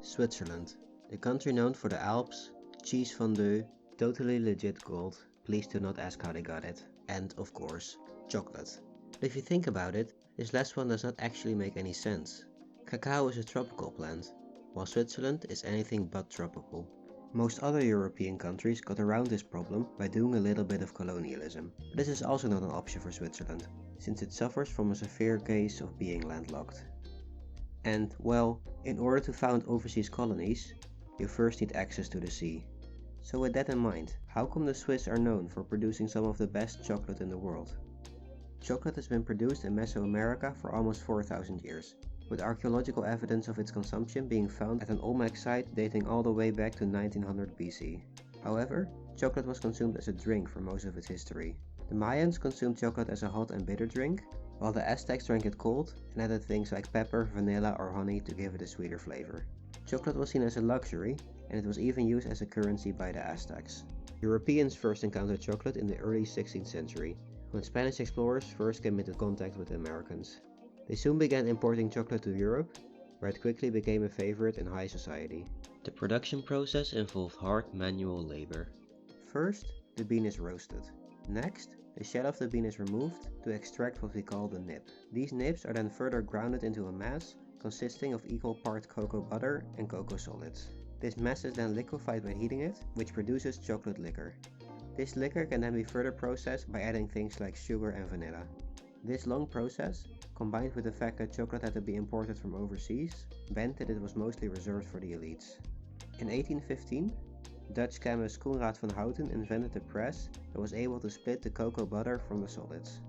Switzerland, the country known for the Alps, cheese fondue, totally legit gold, please do not ask how they got it, and of course, chocolate. But if you think about it, this last one does not actually make any sense. Cacao is a tropical plant, while Switzerland is anything but tropical. Most other European countries got around this problem by doing a little bit of colonialism, but this is also not an option for Switzerland, since it suffers from a severe case of being landlocked. And, well, in order to found overseas colonies, you first need access to the sea. So with that in mind, how come the Swiss are known for producing some of the best chocolate in the world? Chocolate has been produced in Mesoamerica for almost 4,000 years, with archaeological evidence of its consumption being found at an Olmec site dating all the way back to 1900 BC. However, chocolate was consumed as a drink for most of its history. The Mayans consumed chocolate as a hot and bitter drink, while the Aztecs drank it cold and added things like pepper, vanilla or honey to give it a sweeter flavor. Chocolate was seen as a luxury, and it was even used as a currency by the Aztecs. Europeans first encountered chocolate in the early 16th century, when Spanish explorers first came into contact with the Americans. They soon began importing chocolate to Europe, where it quickly became a favorite in high society. The production process involved hard manual labor. First, the bean is roasted. Next, the shell of the bean is removed to extract what we call the nib. These nibs are then further grounded into a mass consisting of equal parts cocoa butter and cocoa solids. This mass is then liquefied by heating it, which produces chocolate liquor. This liquor can then be further processed by adding things like sugar and vanilla. This long process, combined with the fact that chocolate had to be imported from overseas, meant that it was mostly reserved for the elites. In 1815, Dutch chemist Coenraad van Houten invented a press that was able to split the cocoa butter from the solids,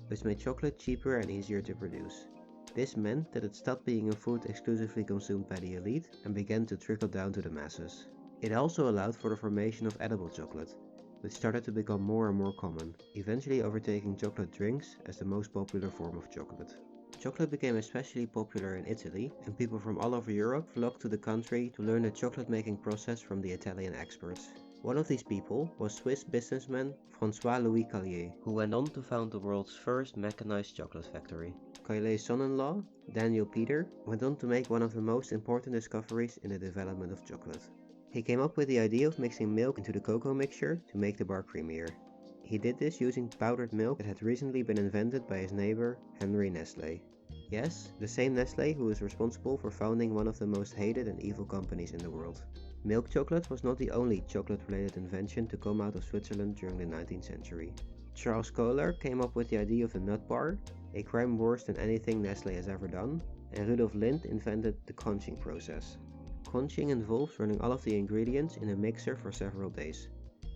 which made chocolate cheaper and easier to produce. This meant that it stopped being a food exclusively consumed by the elite and began to trickle down to the masses. It also allowed for the formation of edible chocolate, which started to become more and more common, eventually overtaking chocolate drinks as the most popular form of chocolate. Chocolate became especially popular in Italy, and people from all over Europe flocked to the country to learn the chocolate making process from the Italian experts. One of these people was Swiss businessman François-Louis Callier, who went on to found the world's first mechanized chocolate factory. Callier's son-in-law, Daniel Peter, went on to make one of the most important discoveries in the development of chocolate. He came up with the idea of mixing milk into the cocoa mixture to make the bar creamier. He did this using powdered milk that had recently been invented by his neighbor, Henry Nestle. Yes, the same Nestle who is responsible for founding one of the most hated and evil companies in the world. Milk chocolate was not the only chocolate-related invention to come out of Switzerland during the 19th century. Charles Kohler came up with the idea of the nut bar, a crime worse than anything Nestle has ever done, and Rudolf Lindt invented the conching process. Conching involves running all of the ingredients in a mixer for several days.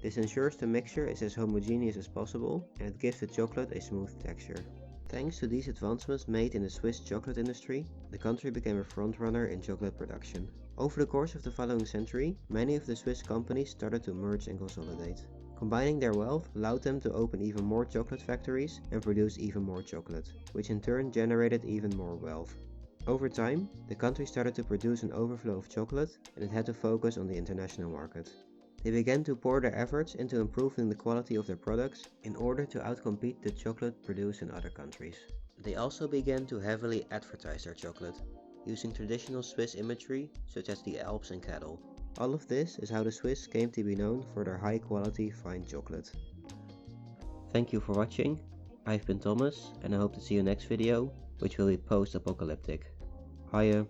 This ensures the mixture is as homogeneous as possible, and it gives the chocolate a smooth texture. Thanks to these advancements made in the Swiss chocolate industry, the country became a frontrunner in chocolate production. Over the course of the following century, many of the Swiss companies started to merge and consolidate. Combining their wealth allowed them to open even more chocolate factories and produce even more chocolate, which in turn generated even more wealth. Over time, the country started to produce an overflow of chocolate, and it had to focus on the international market. They began to pour their efforts into improving the quality of their products in order to outcompete the chocolate produced in other countries. They also began to heavily advertise their chocolate, using traditional Swiss imagery such as the Alps and cattle. All of this is how the Swiss came to be known for their high quality fine chocolate. Thank you for watching. I've been Thomas, and I hope to see you next video, which will be post-apocalyptic. Hiya.